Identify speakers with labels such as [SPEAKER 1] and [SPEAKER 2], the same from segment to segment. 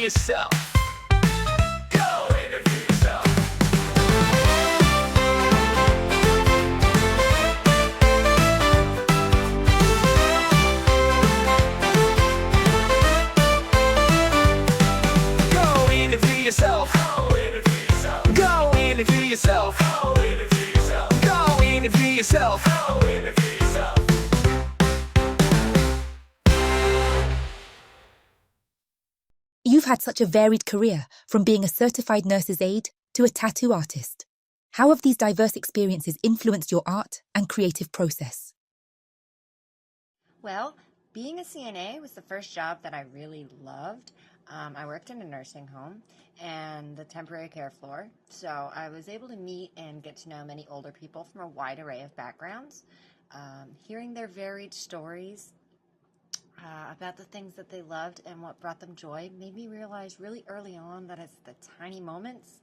[SPEAKER 1] yourself. Go interview yourself. Go interview yourself. Go interview yourself. Go interview yourself. Go interview yourself. Go interview yourself. Go interview yourself.
[SPEAKER 2] You've had such a varied career, from being a certified nurse's aide to a tattoo artist. How have these diverse experiences influenced your art and creative process?
[SPEAKER 3] Well, being a CNA was the first job that I really loved. I worked in a nursing home and the temporary care floor, so I was able to meet and get to know many older people from a wide array of backgrounds. Hearing their varied stories about the things that they loved and what brought them joy made me realize really early on that it's the tiny moments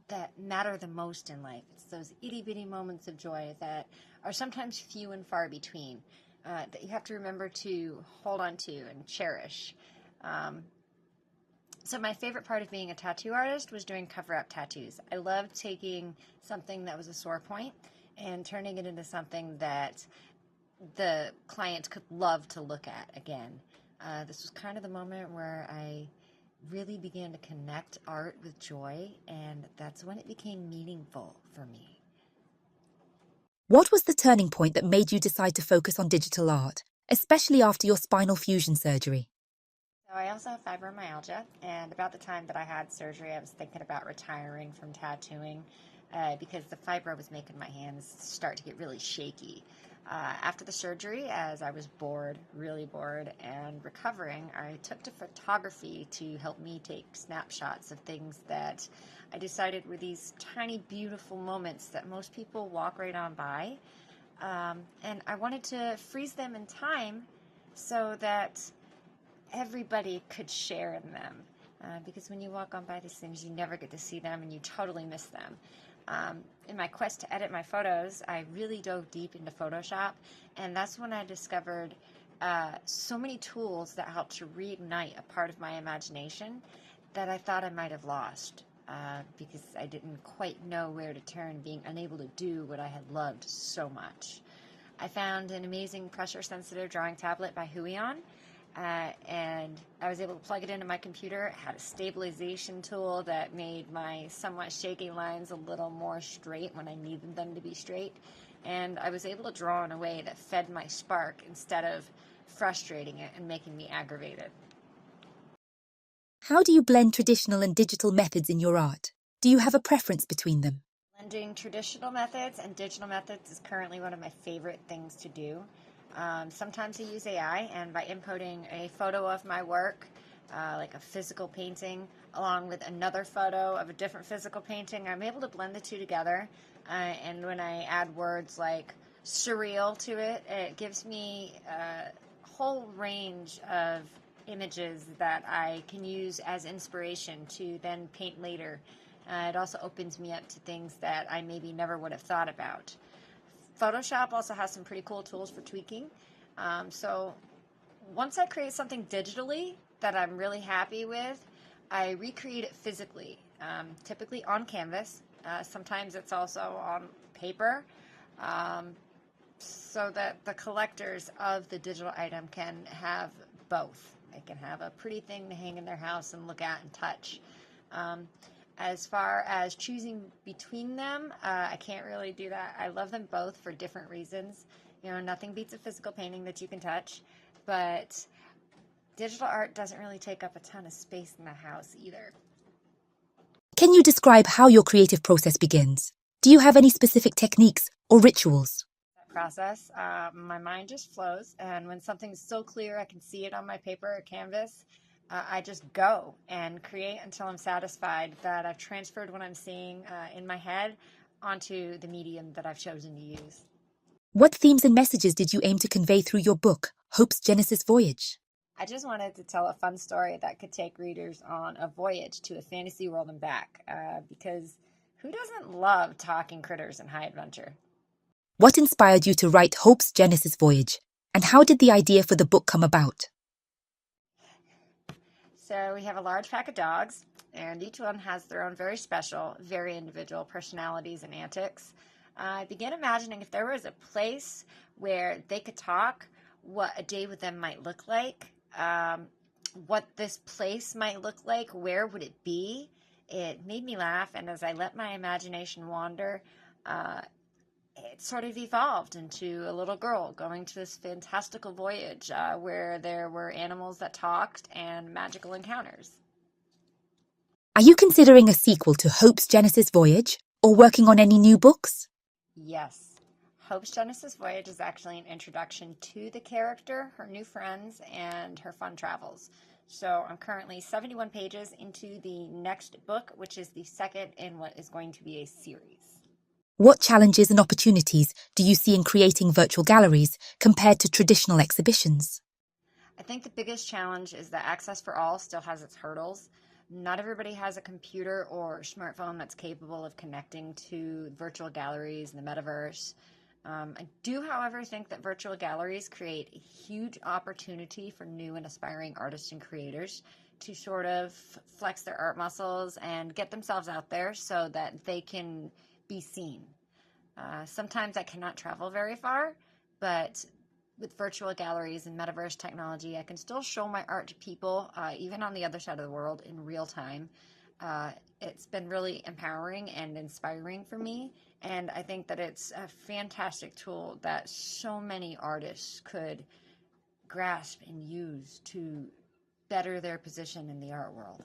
[SPEAKER 3] that matter the most in life. It's those itty-bitty moments of joy that are sometimes few and far between, that you have to remember to hold on to and cherish. So my favorite part of being a tattoo artist was doing cover-up tattoos. I loved taking something that was a sore point and turning it into something that the client could love to look at again. This was kind of the moment where I really began to connect art with joy, and that's when it became meaningful for me.
[SPEAKER 2] What was the turning point that made you decide to focus on digital art, especially after your spinal fusion surgery?
[SPEAKER 3] So I also have fibromyalgia, and about the time that I had surgery, I was thinking about retiring from tattooing because the fibro was making my hands start to get really shaky. After the surgery, as I was bored, really bored, and recovering, I took to photography to help me take snapshots of things that I decided were these tiny, beautiful moments that most people walk right on by. And I wanted to freeze them in time so that everybody could share in them. Because when you walk on by these things, you never get to see them and you totally miss them. In my quest to edit my photos, I really dove deep into Photoshop, and that's when I discovered so many tools that help to reignite a part of my imagination that I thought I might have lost because I didn't quite know where to turn, being unable to do what I had loved so much. I found an amazing pressure-sensitive drawing tablet by Huion, and I was able to plug it into my computer. It had a stabilization tool that made my somewhat shaky lines a little more straight when I needed them to be straight. And I was able to draw in a way that fed my spark instead of frustrating it and making me aggravated.
[SPEAKER 2] How do you blend traditional and digital methods in your art? Do you have a preference between them?
[SPEAKER 3] Blending traditional methods and digital methods is currently one of my favorite things to do. Sometimes I use AI, and by inputting a photo of my work, like a physical painting, along with another photo of a different physical painting, I'm able to blend the two together. And when I add words like surreal to it, it gives me a whole range of images that I can use as inspiration to then paint later. It also opens me up to things that I maybe never would have thought about. Photoshop also has some pretty cool tools for tweaking. So once I create something digitally that I'm really happy with, I recreate it physically, typically on canvas. Sometimes it's also on paper, so that the collectors of the digital item can have both. They can have a pretty thing to hang in their house and look at and touch. As far as choosing between them, I can't really do that. I love them both for different reasons. You know, nothing beats a physical painting that you can touch, but digital art doesn't really take up a ton of space in the house either.
[SPEAKER 2] Can you describe how your creative process begins? Do you have any specific techniques or rituals?
[SPEAKER 3] That process, my mind just flows, and when something's so clear I can see it on my paper or canvas, I just go and create until I'm satisfied that I've transferred what I'm seeing in my head onto the medium that I've chosen to use.
[SPEAKER 2] What themes and messages did you aim to convey through your book, Hope's Genesis Voyage?
[SPEAKER 3] I just wanted to tell a fun story that could take readers on a voyage to a fantasy world and back, because who doesn't love talking critters and high adventure?
[SPEAKER 2] What inspired you to write Hope's Genesis Voyage, and how did the idea for the book come about?
[SPEAKER 3] So we have a large pack of dogs, and each one has their own very special, very individual personalities and antics. I began imagining if there was a place where they could talk, what a day with them might look like, what this place might look like, where would it be. It made me laugh, and as I let my imagination wander, it sort of evolved into a little girl going to this fantastical voyage where there were animals that talked and magical encounters.
[SPEAKER 2] Are you considering a sequel to Hope's Genesis Voyage or working on any new books?
[SPEAKER 3] Yes. Hope's Genesis Voyage is actually an introduction to the character, her new friends, and her fun travels. So I'm currently 71 pages into the next book, which is the second in what is going to be a series.
[SPEAKER 2] What challenges and opportunities do you see in creating virtual galleries compared to traditional exhibitions?
[SPEAKER 3] I think the biggest challenge is that access for all still has its hurdles. Not everybody has a computer or smartphone that's capable of connecting to virtual galleries and the metaverse. I do, however, think that virtual galleries create a huge opportunity for new and aspiring artists and creators to sort of flex their art muscles and get themselves out there so that they can be seen. Sometimes I cannot travel very far, but with virtual galleries and metaverse technology, I can still show my art to people, even on the other side of the world, in real time. It's been really empowering and inspiring for me, and I think that it's a fantastic tool that so many artists could grasp and use to better their position in the art world.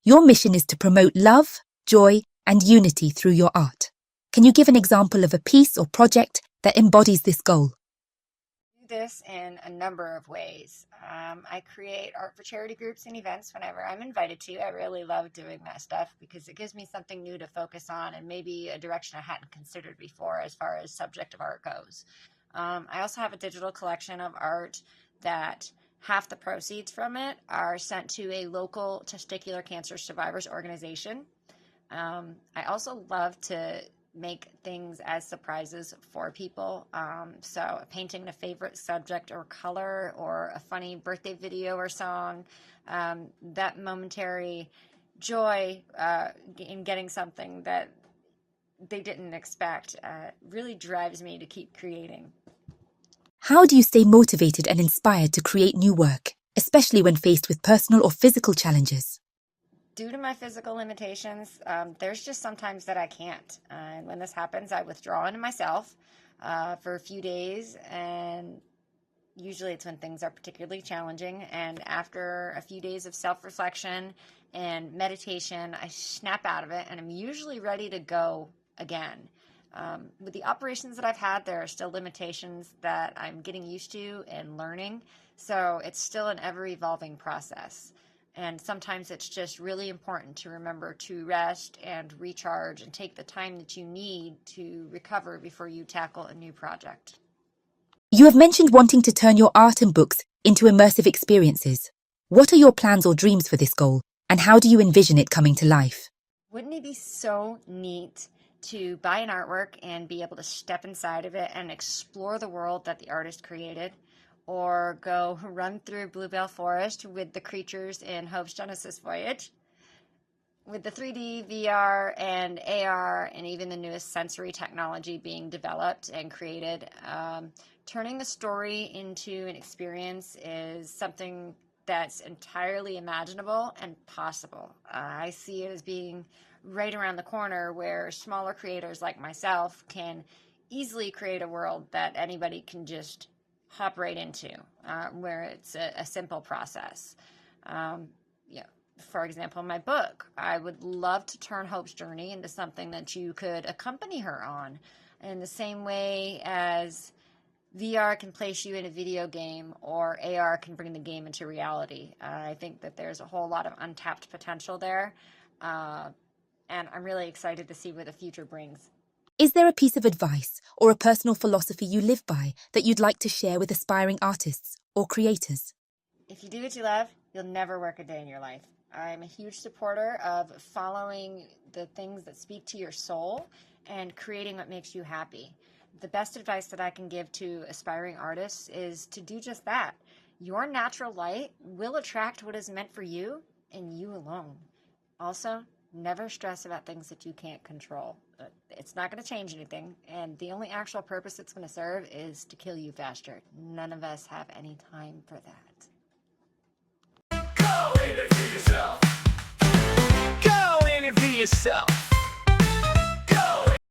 [SPEAKER 2] Your mission is to promote love, joy, and unity through your art. Can you give an example of a piece or project that embodies this goal?
[SPEAKER 3] This in a number of ways. I create art for charity groups and events whenever I'm invited to. I really love doing that stuff because it gives me something new to focus on and maybe a direction I hadn't considered before as far as subject of art goes. I also have a digital collection of art that half the proceeds from it are sent to a local testicular cancer survivors organization. I also love to make things as surprises for people. So painting a favorite subject or color or a funny birthday video or song, that momentary joy in getting something that they didn't expect really drives me to keep creating.
[SPEAKER 2] How do you stay motivated and inspired to create new work, especially when faced with personal or physical challenges?
[SPEAKER 3] Due to my physical limitations, there's just sometimes that I can't. And when this happens, I withdraw into myself for a few days, and usually it's when things are particularly challenging. And after a few days of self-reflection and meditation, I snap out of it, and I'm usually ready to go again. With the operations that I've had, there are still limitations that I'm getting used to and learning. So it's still an ever-evolving process. And sometimes it's just really important to remember to rest and recharge and take the time that you need to recover before you tackle a new project.
[SPEAKER 2] You have mentioned wanting to turn your art and books into immersive experiences. What are your plans or dreams for this goal, and how do you envision it coming to life?
[SPEAKER 3] Wouldn't it be so neat to buy an artwork and be able to step inside of it and explore the world that the artist created? Or go run through Bluebell Forest with the creatures in Hope's Genesis Voyage? With the 3D, VR, and AR, and even the newest sensory technology being developed and created, turning the story into an experience is something that's entirely imaginable and possible. I see it as being right around the corner where smaller creators like myself can easily create a world that anybody can just hop right into, where it's a simple process. Yeah, for example, my book, I would love to turn Hope's journey into something that you could accompany her on in the same way as VR can place you in a video game or AR can bring the game into reality. I think that there's a whole lot of untapped potential there, and I'm really excited to see where the future brings.
[SPEAKER 2] Is there a piece of advice or a personal philosophy you live by that you'd like to share with aspiring artists or creators?
[SPEAKER 3] If you do what you love, you'll never work a day in your life. I'm a huge supporter of following the things that speak to your soul and creating what makes you happy. The best advice that I can give to aspiring artists is to do just that. Your natural light will attract what is meant for you and you alone. Also, never stress about things that you can't control. It's not going to change anything, and the only actual purpose it's going to serve is to kill you faster. None of us have any time for that.
[SPEAKER 1] Go interview yourself. Go interview yourself.